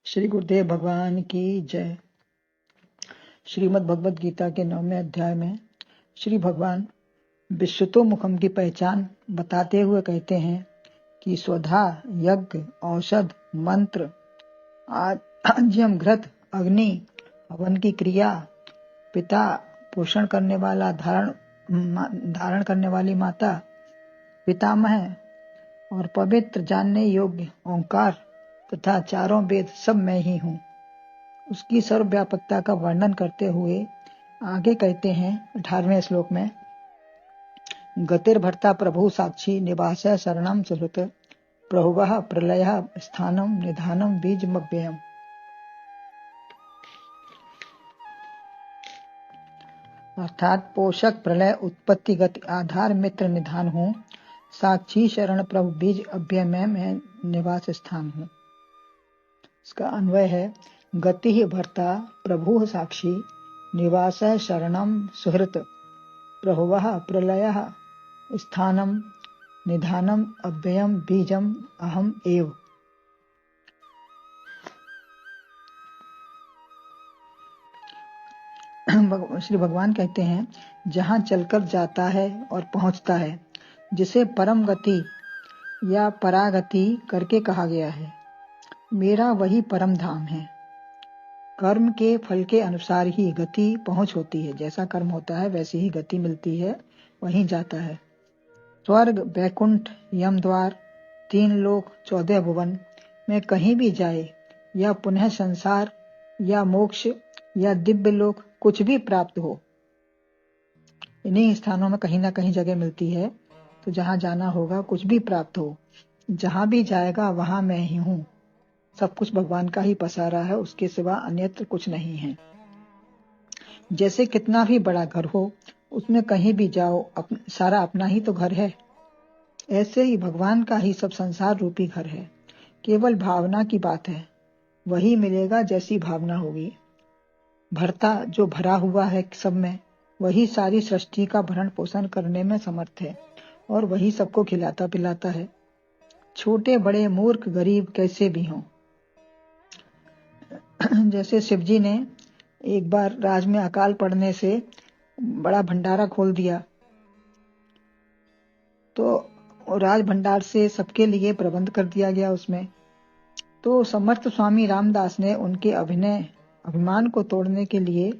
श्री गुरुदेव भगवान की जय। श्रीमद् भगवद गीता के 9वें अध्याय में श्री भगवान विश्वतोमुखम की पहचान बताते हुए कहते हैं कि स्वधा, यज्ञ, औषध, मंत्र, आज्यम, घृत, अग्नि, हवन की क्रिया, पिता, पोषण करने वाला, धारण करने वाली माता, पितामह और पवित्र जानने योग्य ओंकार तथा चारों वेद सब मैं ही हूँ। उसकी सर्वव्यापकता का वर्णन करते हुए आगे कहते हैं 18वें श्लोक में, गतिर्भर्ता प्रभु साक्षी निवास शरणम सुहृत प्रहुवः प्रलयः स्थानम निधानम बीजमव्ययम्। अर्थात पोषक, प्रलय, उत्पत्ति, गति, आधार, मित्र, निधान हूँ। साक्षी, शरण, प्रभु, बीज, अव्यय में मैं निवास स्थान हूँ। इसका अन्वय है, गति ही भर्ता प्रभु साक्षी निवास शरणम सुहृत प्रहुवः प्रलयः स्थानम निधानम अव्ययम बीजम अहम एव। श्री भगवान कहते हैं, जहाँ चलकर जाता है और पहुँचता है, जिसे परम गति या परागति करके कहा गया है, मेरा वही परम धाम है। कर्म के फल के अनुसार ही गति पहुंच होती है। जैसा कर्म होता है वैसी ही गति मिलती है, वहीं जाता है। स्वर्ग, बैकुंठ, यमद्वार, 3 लोक, 14 भुवन में कहीं भी जाए या पुनः संसार या मोक्ष या दिव्य लोक कुछ भी प्राप्त हो, इन्हीं स्थानों में कहीं ना कहीं जगह मिलती है। तो जहाँ जाना होगा, कुछ भी प्राप्त हो, जहाँ भी जाएगा वहां मैं ही हूँ। सब कुछ भगवान का ही पसारा है, उसके सिवा अन्यत्र कुछ नहीं है। जैसे कितना भी बड़ा घर हो, उसमें कहीं भी जाओ, सारा अपना ही तो घर है। ऐसे ही भगवान का ही सब संसार रूपी घर है। केवल भावना की बात है, वही मिलेगा जैसी भावना होगी। भरता, जो भरा हुआ है सब में, वही सारी सृष्टि का भरण पोषण करने में समर्थ है और वही सबको खिलाता पिलाता है। छोटे बड़े, मूर्ख गरीब कैसे भी हों। जैसे शिवजी ने एक बार राज में अकाल पड़ने से बड़ा भंडारा खोल दिया, तो राज भंडार से सबके लिए प्रबंध कर दिया गया उसमें। तो समर्थ स्वामी रामदास ने उनके अभिमान को तोड़ने के लिए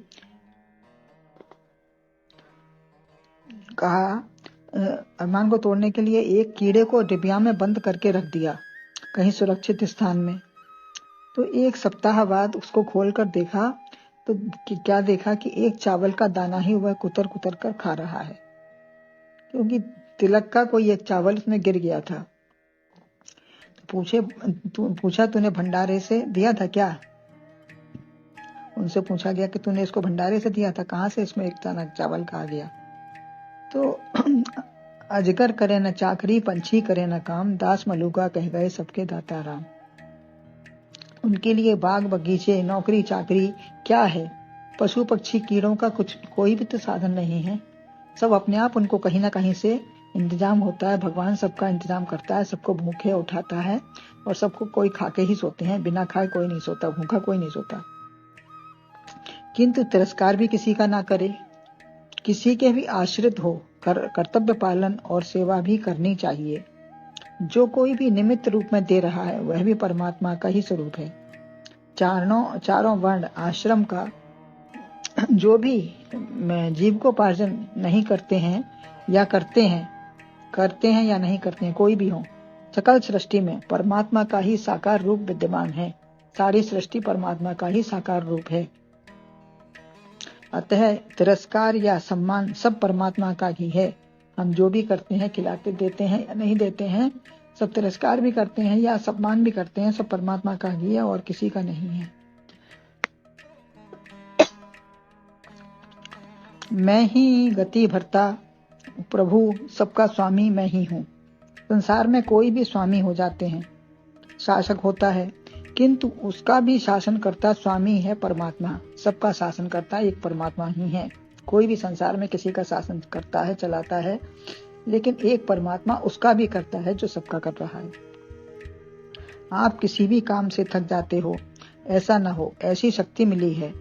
कहा, अभिमान को तोड़ने के लिए एक कीड़े को डिबिया में बंद करके रख दिया कहीं सुरक्षित स्थान में। तो 1 सप्ताह बाद उसको खोलकर देखा तो क्या देखा कि एक चावल का दाना ही वह कुतर कुतर कर खा रहा है, क्योंकि तिलक का कोई एक चावल उसमें गिर गया था। तो पूछा तूने भंडारे से दिया था क्या? उनसे पूछा गया कि तूने इसको भंडारे से दिया था, कहाँ से इसमें एक दाना चावल खा गया? तो अजगर करे न चाकरी, पंछी करे न काम, दास मलूका कह गए सबके दाता राम। उनके लिए बाग बगीचे, नौकरी चाकरी क्या है? पशु पक्षी कीड़ों का कोई भी तो साधन नहीं है। सब अपने आप उनको कहीं ना कहीं से इंतजाम होता है। भगवान सबका इंतजाम करता है, सबको भूखे उठाता है और सबको कोई खा के ही सोते हैं। बिना खाए कोई नहीं सोता, भूखा कोई नहीं सोता। किंतु तिरस्कार भी किसी का ना करे, किसी के भी आश्रित हो, कर्तव्य पालन और सेवा भी करनी चाहिए। जो कोई भी निमित्त रूप में दे रहा है वह भी परमात्मा का ही स्वरूप है। चारों वर्ण आश्रम का जो भी जीविकोपार्जन नहीं करते हैं या करते हैं या नहीं करते हैं, कोई भी हो, सकल सृष्टि में परमात्मा का ही साकार रूप विद्यमान है। सारी सृष्टि परमात्मा का ही साकार रूप है। अतः तिरस्कार या सम्मान सब परमात्मा का ही है। हम जो भी करते हैं, खिलाते देते हैं या नहीं देते हैं, सब तिरस्कार भी करते हैं या सम्मान भी करते हैं, सब परमात्मा का ही है और किसी का नहीं है। मैं ही गति भरता प्रभु, सबका स्वामी मैं ही हूँ। संसार में कोई भी स्वामी हो जाते हैं, शासक होता है, किंतु उसका भी शासन करता स्वामी है परमात्मा। सबका शासन करता एक परमात्मा ही है। कोई भी संसार में किसी का शासन करता है, चलाता है, लेकिन एक परमात्मा उसका भी करता है जो सबका कर रहा है। आप किसी भी काम से थक जाते हो ऐसा न हो, ऐसी शक्ति मिली है।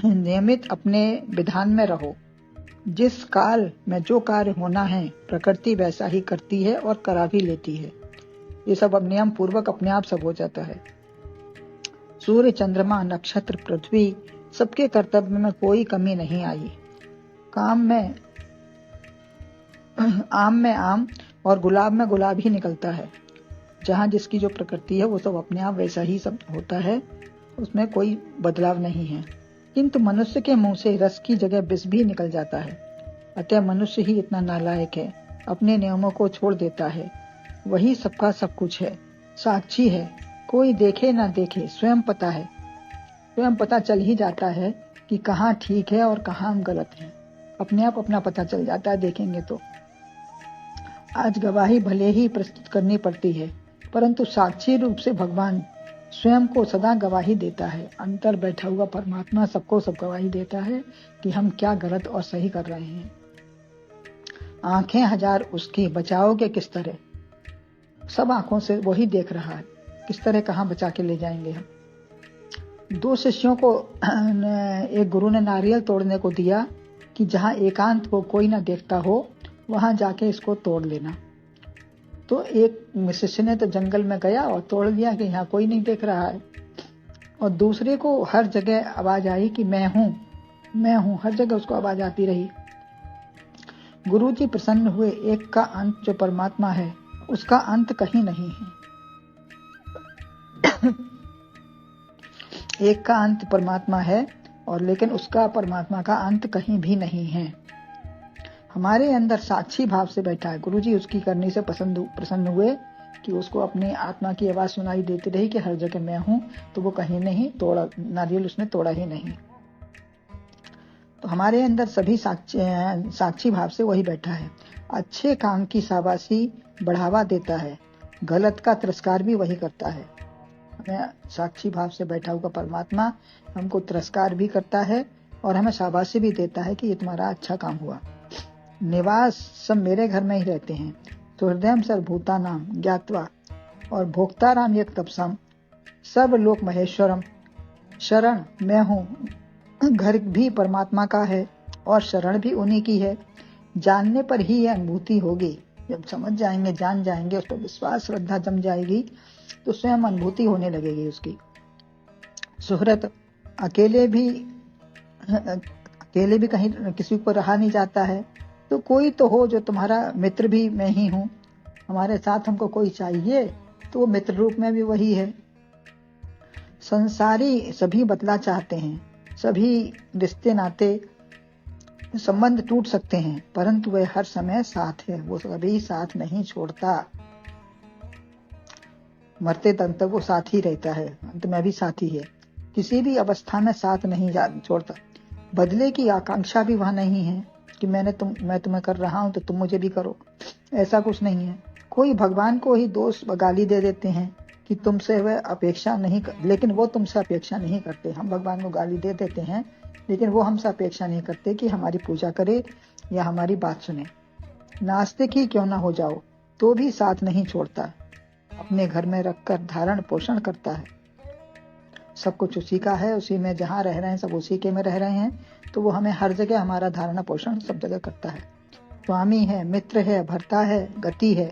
नियमित अपने विधान में रहो। जिस काल में जो कार्य होना है प्रकृति वैसा ही करती है और करा भी लेती है। ये सब अब नियम पूर्वक अपने आप सब हो जाता है। सूर्य, चंद्रमा, नक्षत्र, पृथ्वी, सबके कर्तव्य में कोई कमी नहीं आई। काम में आम में आम और गुलाब में गुलाब ही निकलता है। जहाँ जिसकी जो प्रकृति है वो सब अपने आप वैसा ही सब होता है, उसमें कोई बदलाव नहीं है। किंतु मनुष्य के मुंह से रस की जगह विष भी निकल जाता है। अतः मनुष्य ही इतना नालायक है, अपने नियमों को छोड़ देता है। वही सबका सब कुछ है, साक्षी है, कोई देखे ना देखे स्वयं पता है। स्वयं पता चल ही जाता है कि कहाँ ठीक है और कहाँ हम गलत हैं। अपने आप अपना पता चल जाता है, देखेंगे तो। आज गवाही भले ही प्रस्तुत करनी पड़ती है, परंतु साक्षी रूप से भगवान स्वयं को सदा गवाही देता है। अंतर बैठा हुआ परमात्मा सबको सब गवाही देता है कि हम क्या गलत और सही कर रहे हैं। आंखें हजार उसकी, बचाओगे किस तरह? सब आंखों से वही देख रहा है, किस तरह कहाँ बचा के ले जाएंगे हम। 2 शिष्यों को एक गुरु ने नारियल तोड़ने को दिया कि जहाँ एकांत को कोई ना देखता हो वहां जाके इसको तोड़ लेना। तो एक शिष्य ने तो जंगल में गया और तोड़ लिया कि यहाँ कोई नहीं देख रहा है, और दूसरे को हर जगह आवाज आई कि मैं हूँ, हर जगह उसको आवाज आती रही। गुरुजी प्रसन्न हुए। एक का अंत जो परमात्मा है उसका अंत कहीं नहीं है। एक का अंत परमात्मा है और लेकिन उसका परमात्मा का अंत कहीं भी नहीं है। हमारे अंदर साक्षी भाव से बैठा है। गुरुजी उसकी करनी से प्रसन्न हुए कि उसको अपनी आत्मा की आवाज सुनाई देती रही कि हर जगह मैं हूं, तो वो कहीं नहीं तोड़ा, नारियल उसने तोड़ा ही नहीं। तो हमारे अंदर सभी साक्षी भाव से वही बैठा है। अच्छे काम की शाबाशी बढ़ावा देता है, गलत का तिरस्कार भी वही करता है। हमें साक्षी भाव से बैठा हुआ परमात्मा हमको तिरस्कार भी करता है और हमें शाबाशी भी देता है कि ये तुम्हारा अच्छा काम हुआ। निवास सब मेरे घर में ही रहते हैं। तो हृदय सर्वभूतानां ज्ञात्वा और भोक्ताराम एक तपसम सब लोक महेश्वरम। शरण मैं हूँ, घर भी परमात्मा का है और शरण भी उन्हीं की है। जानने पर ही यह अनुभूति होगी। जब समझ जाएंगे, जान जाएंगे, उस पर विश्वास श्रद्धा जम जाएगी तो स्वयं अनुभूति होने लगेगी उसकी। सुहृत अकेले भी कहीं किसी को रहा नहीं जाता है, तो कोई तो हो जो तुम्हारा मित्र भी मैं ही हूँ। हमारे साथ हमको कोई चाहिए तो वो मित्र रूप में भी वही है। संसारी सभी बदला चाहते हैं, सभी रिश्ते नाते संबंध टूट सकते हैं, परंतु वह हर समय साथ है। वो कभी साथ नहीं छोड़ता, मरते दम तक वो साथ ही रहता है, अंत में भी साथी है। किसी भी अवस्था में साथ नहीं छोड़ता। बदले की आकांक्षा भी वहां नहीं है कि मैं तुम्हें कर रहा हूं तो तुम मुझे भी करो, ऐसा कुछ नहीं है। कोई भगवान को ही दोष गाली दे देते हैं कि तुमसे वह अपेक्षा नहीं लेकिन वो तुमसे अपेक्षा नहीं करते। हम भगवान को गाली दे देते हैं लेकिन वो हमसे अपेक्षा नहीं करते कि हमारी पूजा करे या हमारी बात सुने। नास्तिक ही क्यों ना हो जाओ तो भी साथ नहीं छोड़ता, अपने घर में रखकर धारण पोषण करता है। सब कुछ उसी का है, उसी में जहाँ रह रहे हैं सब उसी के में रह रहे हैं, तो वो हमें हर जगह हमारा धारणा पोषण सब जगह करता है। स्वामी है, मित्र है, भर्ता है, गति है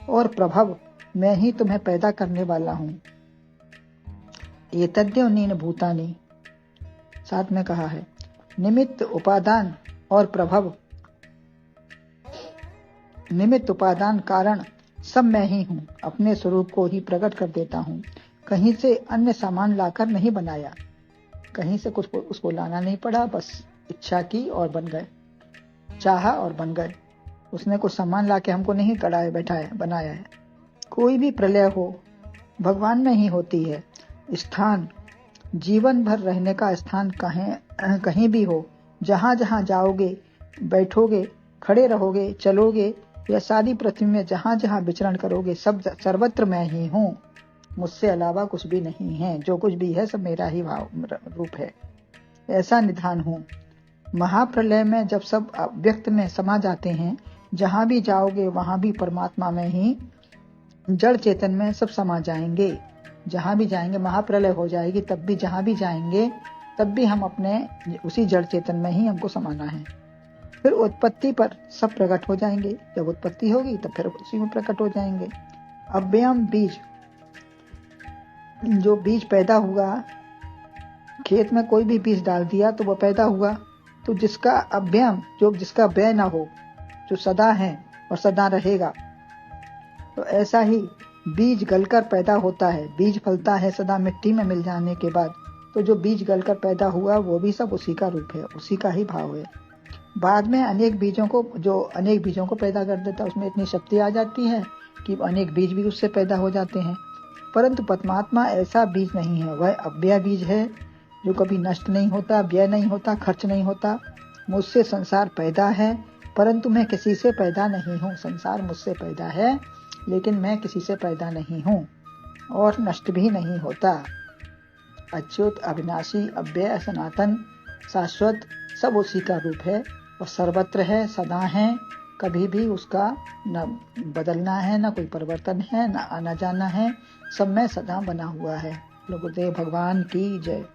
और प्रभव मैं ही तुम्हें पैदा करने वाला हूँ। एतद्योनीन भूतानि, साथ में कहा है, निमित्त उपादान और प्रभव। निमित्त उपादान कारण सब मैं ही हूँ, अपने स्वरूप को ही प्रकट कर देता हूँ। कहीं से अन्य सामान लाकर नहीं बनाया, कहीं से कुछ उसको लाना नहीं पड़ा, बस इच्छा की और बन गए, चाहा और बन गए। उसने कुछ सामान लाके हमको नहीं कढ़ाया बैठाया बनाया है। कोई भी प्रलय हो भगवान में ही होती है। स्थान जीवन भर रहने का स्थान कहीं भी हो, जहाँ जहाँ जाओगे, बैठोगे, खड़े रहोगे, चलोगे या सारी पृथ्वी में जहाँ जहाँ विचरण करोगे, सब सर्वत्र मैं ही हूँ। मुझसे अलावा कुछ भी नहीं है, जो कुछ भी है सब मेरा ही भाव रूप है, ऐसा निधान हूँ। महाप्रलय में जब सब व्यक्त में समा जाते हैं, जहाँ भी जाओगे वहां भी परमात्मा में ही जड़ चेतन में सब समा जाएंगे। जहाँ भी जाएंगे, महाप्रलय हो जाएगी तब भी, जहाँ भी जाएंगे तब भी हम अपने उसी जड़ चेतन में ही हमको समाना है। फिर उत्पत्ति पर सब प्रकट हो जाएंगे, जब उत्पत्ति होगी तब फिर उसी में प्रकट हो जाएंगे। अव्ययम बीज, जो बीज पैदा हुआ, खेत में कोई भी बीज डाल दिया तो वह पैदा हुआ, तो जिसका अव्ययम, जो जिसका व्यय ना हो, जो सदा है और सदा रहेगा, तो ऐसा ही बीज गलकर पैदा होता है, बीज फलता है सदा मिट्टी में मिल जाने के बाद, तो जो बीज गलकर पैदा हुआ वो भी सब उसी का रूप है, उसी का ही भाव है। बाद में अनेक बीजों को पैदा कर देता है, उसमें इतनी शक्ति आ जाती है कि अनेक बीज भी उससे पैदा हो जाते हैं। परंतु परमात्मा ऐसा बीज नहीं है, वह अव्यय बीज है जो कभी नष्ट नहीं होता, व्यय नहीं होता, खर्च नहीं होता। मुझसे संसार पैदा है परंतु मैं किसी से पैदा नहीं हूँ। संसार मुझसे पैदा है लेकिन मैं किसी से पैदा नहीं हूँ और नष्ट भी नहीं होता। अच्युत, अविनाशी, अव्यय, सनातन, शाश्वत, सब उसी का रूप है और सर्वत्र है, सदा है, कभी भी उसका न बदलना है, न कोई परिवर्तन है, न आना जाना है, सब में सदा बना हुआ है। गुरुदेव भगवान की जय।